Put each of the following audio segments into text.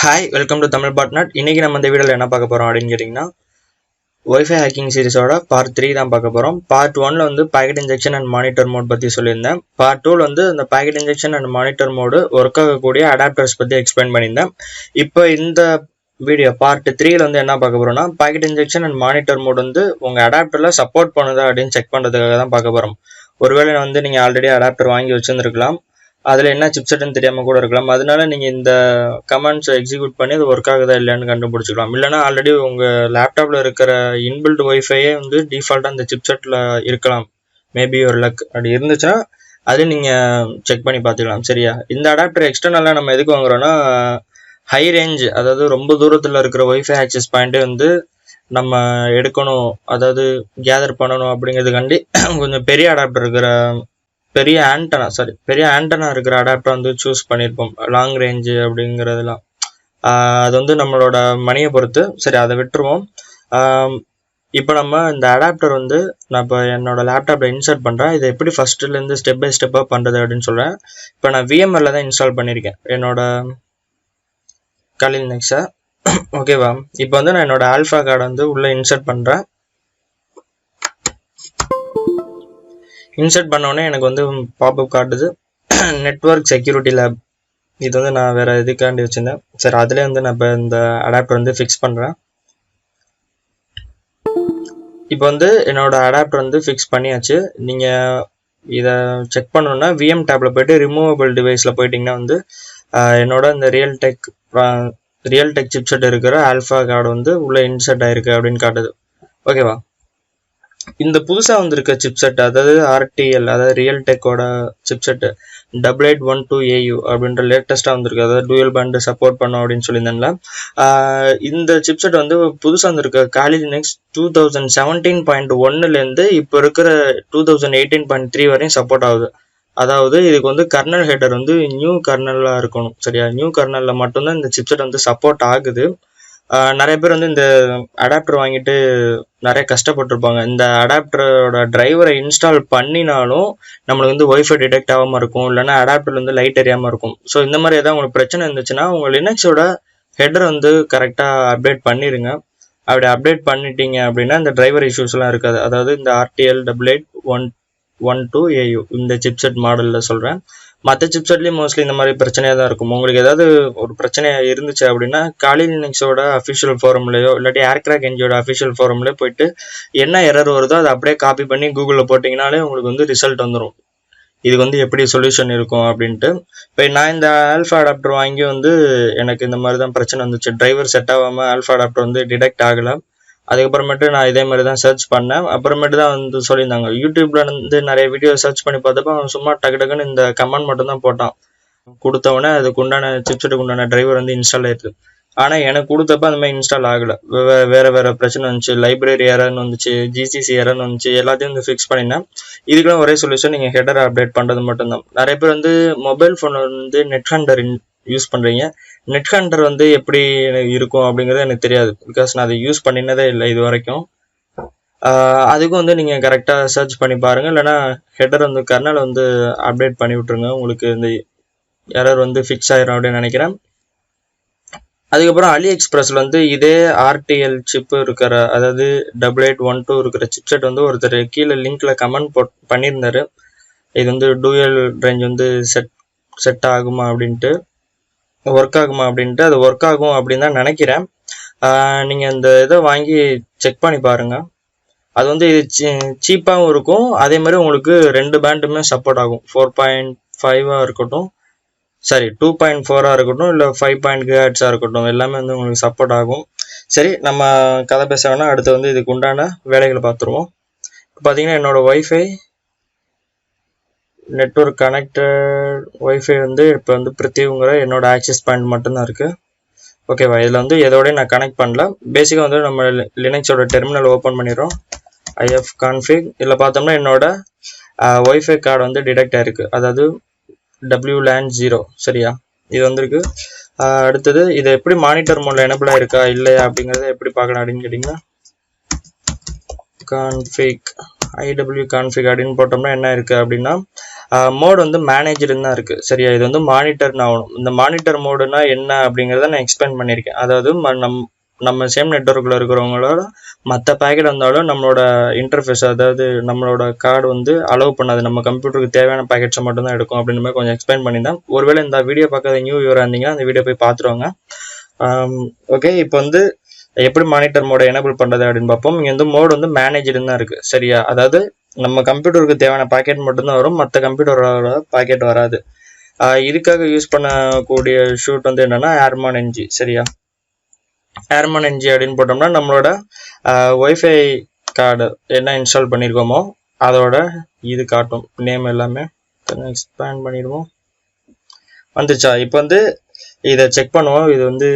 Hi welcome to Tamil பாட்நட். இன்னைக்கு நம்ம இந்த வீடியோவில் என்ன பார்க்க போகிறோம் அப்படின்னு கேட்டிங்கன்னா, ஒய்ஃபை ஹேக்கிங் சீரிஸோட பார்ட் 3 தான் பார்க்க போகிறோம். பார்ட் 1ல் வந்து packet injection and monitor mode பற்றி சொல்லியிருந்தேன். பார்ட் 2ல் வந்து இந்த packet injection and monitor mode work ஆகக்கூடிய அடாப்டர்ஸ் பற்றி எக்ஸ்பிளைன் பண்ணியிருந்தேன். இப்போ இந்த வீடியோ பார்ட் 3ல் வந்து என்ன பார்க்க போகிறோம்னா, packet injection and monitor mode வந்து உங்கள் அடாப்டரில் சப்போர்ட் பண்ணுதா அப்படின்னு செக் பண்ணுறதுக்காக தான் பார்க்க போகிறோம். ஒருவேளை வந்து நீங்கள் ஆல்ரெடி அடாப்டர் வாங்கி வச்சுருந்துருக்கலாம், அதில் என்ன சிப்செட்னு தெரியாமல் கூட இருக்கலாம். அதனால நீங்கள் இந்த கமெண்ட்ஸை எக்ஸிக்யூட் பண்ணி அது ஒர்க் ஆகுதா இல்லையான்னு கண்டுபிடிச்சிக்கலாம். இல்லைனா ஆல்ரெடி உங்கள் லேப்டாப்பில் இருக்கிற இன்பில்ட் ஒய்ஃபையே வந்து டிஃபால்ட்டாக அந்த சிப்செட்டில் இருக்கலாம். மேபி ஒரு லக் அப்படி இருந்துச்சுன்னா அது நீங்கள் செக் பண்ணி பார்த்துக்கலாம். சரியா? இந்த அடாப்டர் எக்ஸ்டர்னலாக நம்ம எதுக்கு வாங்குறோன்னா, ஹை ரேஞ்ச், அதாவது ரொம்ப தூரத்தில் இருக்கிற ஒய்ஃபை ஆக்சஸ் பாயிண்ட்டே வந்து நம்ம எடுக்கணும், அதாவது கேதர் பண்ணணும் அப்படிங்கிறதுக்காண்டி கொஞ்சம் பெரிய அடாப்டர் இருக்கிற பெரிய ஆண்டனா இருக்கிற அடாப்டர் வந்து சூஸ் பண்ணியிருப்போம். லாங் ரேஞ்சு அப்படிங்கிறதுலாம் அது வந்து நம்மளோட மணியை பொறுத்து. சரி, அதை விட்டுருவோம். இப்போ நம்ம இந்த அடாப்டர் வந்து நான் இப்போ என்னோட லேப்டாப்பில் இன்ஸ்டால் பண்ணுறேன். இதை எப்படி ஃபஸ்ட்டுலேருந்து ஸ்டெப் பை ஸ்டெப்பாக பண்ணுறது அப்படின்னு சொல்கிறேன். இப்போ நான் VMware தான் இன்ஸ்டால் பண்ணியிருக்கேன் என்னோட Kali Linux-ஐ. ஓகேவா? இப்போ வந்து நான் என்னோட ஆல்ஃபா கார்டை வந்து உள்ளே இன்சர்ட் பண்ணுறேன். இன்சர்ட் பண்ணோடனே எனக்கு வந்து பாப்அப் காட்டுது, நெட்வொர்க் செக்யூரிட்டி லேப். இது வந்து நான் வேறு எதுக்காண்டி வச்சுருந்தேன். சரி, அதிலே வந்து நான் இப்போ இந்த அடாப்டர் வந்து ஃபிக்ஸ் பண்ணுறேன். இப்போ வந்து என்னோட அடாப்டர் வந்து ஃபிக்ஸ் பண்ணியாச்சு. நீங்கள் இதை செக் பண்ணணுன்னா VM டேப்பில் போய்ட்டு ரிமூவபிள் டிவைஸில் போயிட்டிங்கன்னா வந்து என்னோட இந்த ரியல் டெக் சிப்செட் இருக்கிற ஆல்ஃபா கார்டு வந்து உள்ளே இன்சர்ட் ஆகிருக்கு அப்படின்னு காட்டுது. ஓகேவா? இந்த புதுசாக வந்திருக்க சிப்செட், அதாவது RTL, அதாவது ரியல் டெக்கோட சிப்செட் 8812AU அப்படின்ற லேட்டஸ்ட்டாக வந்திருக்கு. அதாவது டூயல் பேண்ட் சப்போர்ட் பண்ணோம் அப்படின்னு சொல்லியிருந்தேன்ல. இந்த சிப்செட் வந்து புதுசாக வந்திருக்க Kali Linux 2017.1லேருந்து இப்போ இருக்கிற 2018.3 வரையும் சப்போர்ட் ஆகுது. அதாவது இதுக்கு வந்து கர்னல் ஹெடர் வந்து நியூ கர்னலாக இருக்கணும். சரியா? நியூ கர்னலில் மட்டும்தான் இந்த சிப்செட் வந்து சப்போர்ட் ஆகுது. நிறைய பேர் வந்து இந்த அடாப்டர் வாங்கிட்டு நிறைய கஷ்டப்பட்டுருப்பாங்க. இந்த அடாப்டரோட டிரைவரை இன்ஸ்டால் பண்ணினாலும் நம்மளுக்கு வந்து ஒய்ஃபை டிடெக்ட் ஆகாமல் இருக்கும், இல்லைன்னா அடாப்டர் வந்து லைட் எரியாமல் இருக்கும். ஸோ இந்த மாதிரி ஏதாவது உங்களுக்கு பிரச்சனை இருந்துச்சுன்னா உங்கள் லினக்ஸோட ஹெடர் வந்து கரெக்டாக அப்டேட் பண்ணிடுங்க. அப்படி அப்டேட் பண்ணிட்டீங்க அப்படின்னா இந்த டிரைவர் இஷ்யூஸ்லாம் இருக்காது. அதாவது இந்த RTL 8812AU இந்த சிப்செட் மாடலில் சொல்கிறேன். மற்ற சிப்செட்லேயும் மோஸ்ட்லி இந்த மாதிரி பிரச்சனையாக தான் இருக்கும். உங்களுக்கு ஏதாவது ஒரு பிரச்சனையாக இருந்துச்சு அப்படின்னா Kali Linux-ஓட அஃபிஷியல் ஃபோரம்லையோ இல்லாட்டி ஏர்க்ராக் என்ஜியோட அஃபிஷியல் ஃபோரம்லையோ போயிட்டு என்ன எரர் வருதோ அதை அப்படியே காப்பி பண்ணி கூகுளில் போட்டிங்கனாலே உங்களுக்கு வந்து ரிசல்ட் வந்துடும். இதுக்கு வந்து எப்படி சொல்யூஷன் இருக்கும் அப்படின்ட்டு. இப்போ நான் இந்த ஆல்ஃபா அடாப்டர் வாங்கி வந்து எனக்கு இந்த மாதிரி தான் பிரச்சனை வந்துச்சு. டிரைவர் செட் ஆகாமல் ஆல்ஃபா அடாப்டர் வந்து டிடெக்ட் ஆகலை. அதுக்கப்புறமேட்டு நான் இதே மாதிரி தான் சர்ச் பண்ணேன். அப்புறமேட்டு தான் வந்து சொல்லியிருந்தாங்க. யூடியூப்ல வந்து நிறைய வீடியோ சர்ச் பண்ணி பார்த்தப்ப அவன் சும்மா டக்குன்னு இந்த கமெண்ட் மட்டும் தான் போட்டான். கொடுத்தவொடனே அதுக்கு உண்டான சிப்செட்டுக்கு உண்டான டிரைவர் வந்து இன்ஸ்டால் ஆயிருக்கு. ஆனால் எனக்கு கொடுத்தப்ப அந்த மாதிரி இன்ஸ்டால் ஆகலை. வேறு பிரச்சனை வந்துச்சு. லைப்ரரி எரர்னு வந்துச்சு, GCC எரர்னு வந்துச்சு. எல்லாத்தையும் வந்து ஃபிக்ஸ் பண்ணினேன். இதுக்கெல்லாம் ஒரே சொல்யூஷன், நீங்கள் ஹெடரை அப்டேட் பண்ணுறது மட்டும்தான். நிறைய பேர் வந்து மொபைல் ஃபோன் வந்து நெட் ஹண்டர் யூஸ் பண்ணுறீங்க. நெட் ஹண்டர் வந்து எப்படி இருக்கும் அப்படிங்கிறது எனக்கு தெரியாது. பிகாஸ் நான் அதை யூஸ் பண்ணினதே இல்லை இது வரைக்கும். அதுக்கும் வந்து நீங்கள் கரெக்டாக சர்ச் பண்ணி பாருங்கள். இல்லைனா ஹெடர் வந்து கர்னல் வந்து அப்டேட் பண்ணி விட்ருங்க. உங்களுக்கு இந்த எரர் வந்து ஃபிக்ஸ் ஆயிரும் அப்படின்னு நினைக்கிறேன். அதுக்கப்புறம் AliExpressல வந்து இதே RTL சிப்பு இருக்கிற, அதாவது 8812 இருக்கிற சிப்செட் வந்து ஒருத்தர் கீழே லிங்க்ல கமெண்ட் பண்ணியிருந்தாரு. இது வந்து டூயல் ரேஞ்ச் வந்து செட் ஆகுமா அப்படின்ட்டு, ஒர்க் ஆகுமா அப்படின்ட்டு. அது ஒர்க் ஆகும் அப்படின்னு தான் நினைக்கிறேன். நீங்கள் இந்த இதை வாங்கி செக் பண்ணி பாருங்கள். அது வந்து சீப்பாகவும் இருக்கும். அதே மாதிரி உங்களுக்கு 2 பேண்டுமே சப்போர்ட் ஆகும். 4.5 இருக்கட்டும், சரி 2.4 இருக்கட்டும், இல்லை 5 GHz இருக்கட்டும், எல்லாமே வந்து உங்களுக்கு சப்போர்ட் ஆகும். சரி, நம்ம கதை பேச வேணால் அடுத்து வந்து இதுக்கு உண்டான வேலைகளை பார்த்துருவோம். இப்போ பார்த்தீங்கன்னா என்னோடய ஒய்ஃபை நெட்வொர்க் கனெக்டட் ஒய்ஃபை வந்து இப்போ வந்து பிரித்திவ்ங்கிற என்னோட ஆக்சஸ் பாயிண்ட் மட்டும்தான் இருக்குது. ஓகேவா? இதில் வந்து எதோடய நான் கனெக்ட் பண்ணல. பேசிக்காக வந்து நம்ம லினக்ஸோட டெர்மினல் ஓப்பன் பண்ணிடுறோம். ifconfig இதில் பார்த்தோம்னா என்னோட ஒய்ஃபை கார்டு வந்து டிடெக்ட் ஆயிருக்கு, அதாவது WLAN 0. சரியா? இது வந்திருக்கு. அடுத்தது இதை எப்படி மானிட்டர் மோடில் எனபிள் ஆயிருக்கா இல்லையா அப்படிங்கிறத எப்படி பார்க்கலாம் அப்படின்னு கேட்டிங்கன்னா, config IW config அப்படின்னு போட்டோம்னா என்ன இருக்குது அப்படின்னா, மோட் வந்து மேனேஜர்னு தான் இருக்குது சரியா. இது வந்து மானிட்டர்னு ஆகணும். இந்த மானிட்டர் மோடுனா என்ன அப்படிங்கிறத நான் எக்ஸ்பிளைன் பண்ணியிருக்கேன். அதாவது நம்ம சேம் நெட்வொர்க்கில் இருக்கிறவங்களோட மற்ற பேக்கெட் வந்தாலும் நம்மளோட இன்டர்ஃபேஸ், அதாவது நம்மளோட கார்டு வந்து அலோவ் பண்ணாது, நம்ம கம்ப்யூட்டருக்கு தேவையான பேக்கெட்ஸை மட்டும்தான் எடுக்கும் அப்படின்ற மாதிரி கொஞ்சம் எக்ஸ்பிளைன் பண்ணியிருந்தேன். ஒருவேளை இந்த வீடியோ பார்க்காத நியூ வியூவராக இருந்தீங்கன்னா அந்த வீடியோ போய் பார்த்துருவாங்க. ஓகே, இப்போ வந்து எப்படி மானிட்டர் மோடை எனேபிள் பண்ணுறது அப்படின்னு பார்ப்போம். இங்கே வந்து மோடு வந்து மேனேஜர்னு தான் இருக்குது சரியா. அதாவது நம்ம கம்ப்யூட்டருக்கு தேவையான பேக்கெட் மட்டும்தான் வரும், மற்ற கம்ப்யூட்டரோட பேக்கெட் வராது. இதுக்காக யூஸ் பண்ணக்கூடிய ஷூட் வந்து என்னன்னா ஏர்மான் என்ஜி சரியா. ஏர்மான் என்ஜி அப்படின்னு போட்டோம்னா நம்மளோட ஒய்ஃபை கார்டு என்ன இன்ஸ்டால் பண்ணியிருக்கோமோ அதோட இது காட்டும், நேம் எல்லாமே. எக்ஸ்பேண்ட் பண்ணிடுவோம், வந்துச்சா. இப்போ வந்து இதை செக் பண்ணுவோம், இது வந்து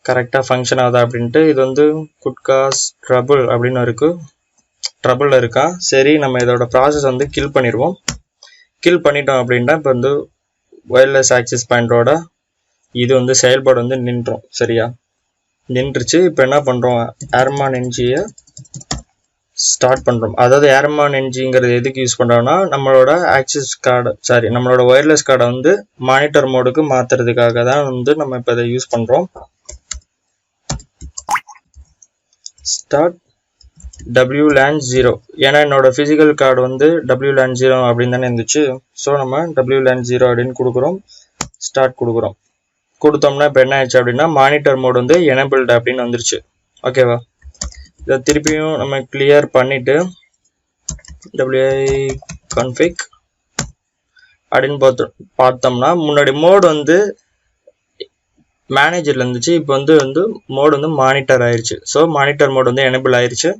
கரெக்டாக ஃபங்க்ஷன் ஆகுதா அப்படின்ட்டு. இது வந்து குட் காஸ் ட்ரபுள் அப்படின்னு இருக்குது, ட்ரபுளில் இருக்கா. சரி, நம்ம இதோட ப்ராசஸ் வந்து கில் பண்ணிடுவோம். கில் பண்ணிட்டோம் அப்படின்னா இப்போ வந்து ஒயர்லெஸ் ஆக்சஸ் பாயிண்டோட இது வந்து செயல்பாடு வந்து நின்றோம் சரியா. நின்றுச்சு. இப்போ என்ன பண்ணுறோம், ஏர்மான் என்ஜியை ஸ்டார்ட் பண்ணுறோம். அதாவது ஏர்மான் என்ஜிங்கிறது எதுக்கு யூஸ் பண்ணுறோம்னா நம்மளோட ஆக்சஸ் கார்டு, சாரி நம்மளோட ஒயர்லெஸ் கார்டை வந்து மானிட்டர் மோடுக்கு மாற்றுறதுக்காக தான் வந்து நம்ம இப்போ இதை யூஸ் பண்ணுறோம். ஸ்டார்ட் WLAN 0, ஏன்னா என்னோட ஃபிசிக்கல் கார்டு வந்து WLAN 0 அப்படின்னு தானே இருந்துச்சு. ஸோ நம்ம WLAN 0 அப்படின்னு கொடுக்குறோம், ஸ்டார்ட் கொடுக்குறோம். கொடுத்தோம்னா இப்போ என்ன ஆயிடுச்சு அப்படின்னா மானிட்டர் மோட் வந்து எனேபிள்டு அப்படின்னு வந்துருச்சு. ஓகேவா. இதை திருப்பியும் நம்ம கிளியர் பண்ணிட்டு WI config அப்படின்னு பார்த்தோம்னா முன்னாடி மோடு வந்து மேனேஜர்ல இருந்துச்சு, இப்போ வந்து மோடு வந்து மானிட்டர் ஆயிடுச்சு. ஸோ மானிட்டர் மோட் வந்து எனேபிள் ஆயிடுச்சு.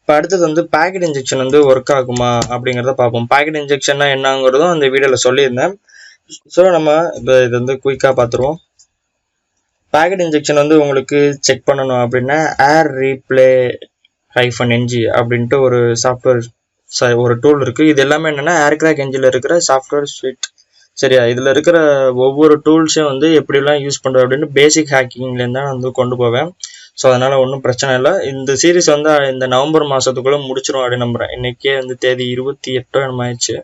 இப்போ அடுத்தது வந்து பேக்கெட் இன்ஜெக்ஷன் வந்து ஒர்க் ஆகுமா அப்படிங்கிறத பார்ப்போம். பேக்கெட் இன்ஜெக்ஷன்னா என்னங்கிறதும் அந்த வீடியோவில் சொல்லியிருந்தேன். ஸோ நம்ம இப்போ இது வந்து குயிக்காக பார்த்துருவோம். பேக்கெட் இன்ஜெக்ஷன் வந்து உங்களுக்கு செக் பண்ணணும் அப்படின்னா ஏர் ரீப்ளே -ng அப்படின்ட்டு ஒரு சாஃப்ட்வேர், ஒரு டூல் இருக்குது. இது எல்லாமே என்னென்னா ஏர்கிராக் என்ஜினில் இருக்கிற சாஃப்ட்வேர் ஸ்வீட் சரியா. இதில் இருக்கிற ஒவ்வொரு டூல்ஸையும் வந்து எப்படிலாம் யூஸ் பண்ணுறது அப்படின்னு பேசிக் ஹேக்கிங்லேருந்து தான் வந்து கொண்டு போவேன். ஸோ அதனால் ஒன்றும் பிரச்சனை இல்லை. இந்த சீரீஸ் வந்து இந்த நவம்பர் மாதத்துக்குள்ளே முடிச்சிடும் அப்படின்னு நம்புகிறேன். இன்றைக்கே வந்து தேதி 28 நம்ம ஆயிடுச்சு.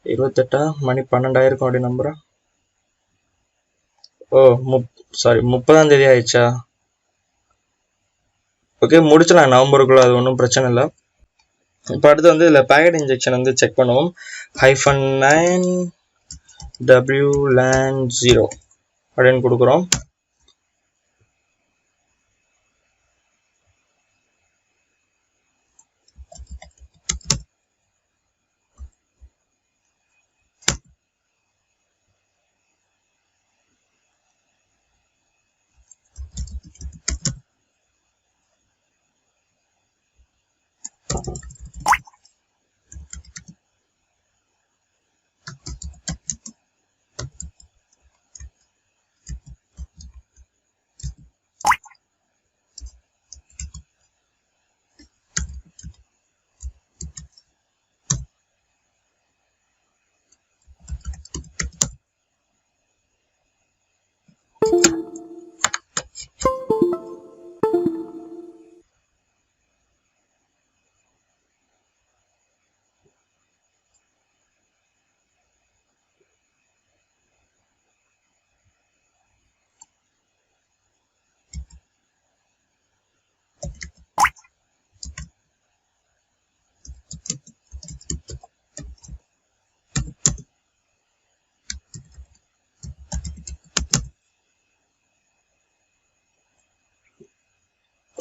28 மணி 12 இருக்கும் அப்படின்னு நம்புகிறேன். ஓ 30ஆம் தேதி ஆயிடுச்சா. ஓகே, முடிச்சலாம் நவம்பருக்குள்ளே, அது ஒன்றும் பிரச்சனை இல்லை. இப்போ அடுத்து வந்து இதில் பேக்கெட் இன்ஜெக்ஷன் வந்து செக் பண்ணுவோம். -9 WLAN 0 அப்படின்னு கொடுக்குறோம்.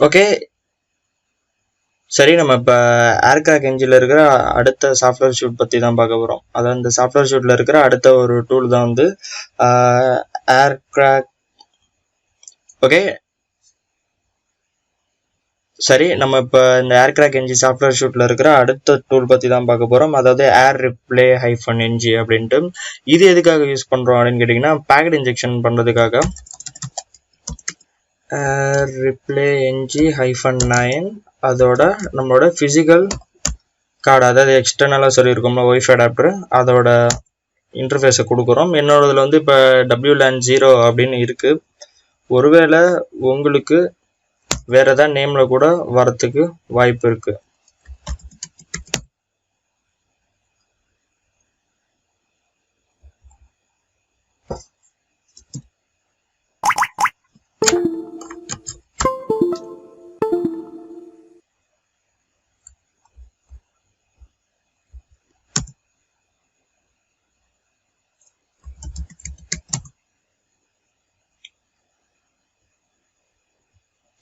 ஓகே சரி, நம்ம இப்போ ஏர்கிராக் என்ஜினில் இருக்கிற அடுத்த சாஃப்ட்வேர் ஷூட் பற்றி தான் பார்க்க போகிறோம். அதாவது இந்த சாஃப்ட்வேர் ஷூட்டில் இருக்கிற அடுத்த ஒரு டூல் தான் வந்து ஏர்கிராக். ஓகே சரி, நம்ம இப்போ இந்த ஏர்கிராக் என்ஜி சாஃப்ட்வேர் ஷூட்டில் இருக்கிற அடுத்த டூல் பற்றி தான் பார்க்க போகிறோம். அதாவது ஏர் ரிப்ளே -ng அப்படின்ட்டு. இது எதுக்காக யூஸ் பண்ணுறோம் அப்படின்னு கேட்டிங்கன்னா பேக்கெட் இன்ஜெக்ஷன் பண்ணுறதுக்காக. ஏர் ரிப்ளே -ng-9 அதோட நம்மளோட ஃபிசிக்கல் கார்டு, அதாவது எக்ஸ்டர்னலாக சொல்லியிருக்கோம்ல ஒய்ஃபை அடாப்டர், அதோட இன்டர்ஃபேஸை கொடுக்குறோம். என்னோடதில் வந்து இப்போ WLAN 0 அப்படின்னு இருக்குது. ஒருவேளை உங்களுக்கு வேறு ஏதாவது நேமில் கூட வரத்துக்கு வாய்ப்பு இருக்குது.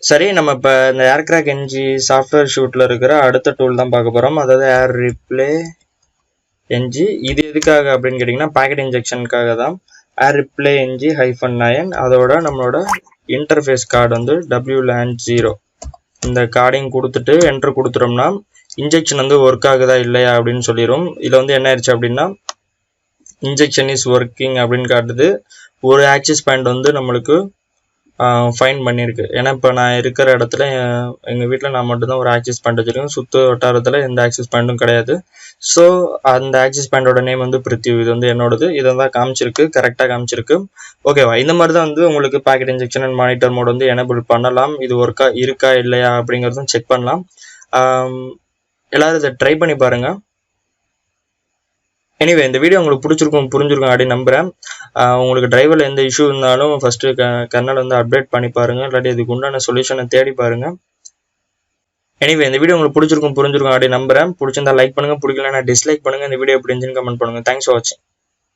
சரி, நம்ம இப்போ இந்த ஏர்கிராக் என்ஜி சாஃப்ட்வேர் ஷூட்டில் இருக்கிற அடுத்த டூல் தான் பார்க்க போகிறோம். அதாவது ஏர் ரிப்ளே என்ஜி. இது எதுக்காக அப்படின்னு கேட்டிங்கன்னா பாக்கெட் இன்ஜெக்ஷனுக்காக தான். ஏர் ரிப்ளே என்ஜி -9 அதோட நம்மளோட இன்டர்ஃபேஸ் கார்டு வந்து WLAN 0. இந்த கார்டையும் கொடுத்துட்டு என்ட்ரு கொடுத்துட்டோம்னா இன்ஜெக்ஷன் வந்து ஒர்க் ஆகுதா இல்லையா அப்படின்னு சொல்லிடும். இதில் வந்து என்ன ஆயிடுச்சு அப்படின்னா இன்ஜெக்ஷன் இஸ் ஒர்க்கிங் அப்படின்னு காட்டுது. ஒரு ஆக்சிஸ் பாயிண்ட் வந்து நம்மளுக்கு ஃபைன் பண்ணியிருக்கு. ஏன்னா இப்போ நான் இருக்கிற இடத்துல எங்கள் வீட்டில் நான் மட்டும்தான் ஒரு ஆக்சிஸ் பாயிண்ட் வச்சுருக்கேன். சுற்று வட்டாரத்தில் எந்த ஆக்சிஸ் பாயிண்ட்டும் கிடையாது. ஸோ அந்த ஆக்சிஸ் பாயிண்டோட நேம் வந்து பிரித்திவ். இது வந்து என்னோடது. இதை தான் காமிச்சிருக்கு, கரெக்டாக காமிச்சிருக்கு. ஓகேவா? இந்த மாதிரி தான் வந்து உங்களுக்கு packet injection and monitor mode வந்து எனேபிள் பண்ணலாம். இது ஒர்க்கா இருக்கா இல்லையா அப்படிங்கிறதும் செக் பண்ணலாம். எல்லோரும் இதை ட்ரை பண்ணி பாருங்கள். எனிவே, இந்த வீடியோ உங்களுக்கு பிடிச்சிருக்கும், புரிஞ்சிருக்கும் அப்படின்னு நம்புகிறேன். உங்களுக்கு டிரைவரில் எந்த இஷ்யூ இருந்தாலும் ஃபஸ்ட்டு கர்னல் வந்து அப்டேட் பண்ணி பாருங்கள், இல்லாட்டி இதுக்கு உண்டான சொல்யூஷனை தேடி பாருங்கள். எனிவே, இந்த வீடியோ உங்களுக்கு பிடிச்சிருக்கும், புரிஞ்சிருக்கும் அப்படின்னு நம்புகிறேன். பிடிச்சிருந்தா லைக் பண்ணுங்கள், பிடிக்கலன்னா டிஸ்லைக் பண்ணுங்கள். இந்த வீடியோ எப்படி இருந்துச்சுன்னு கமெண்ட் பண்ணுங்கள். தேங்க்ஸ் ஃபார் வாட்சிங்.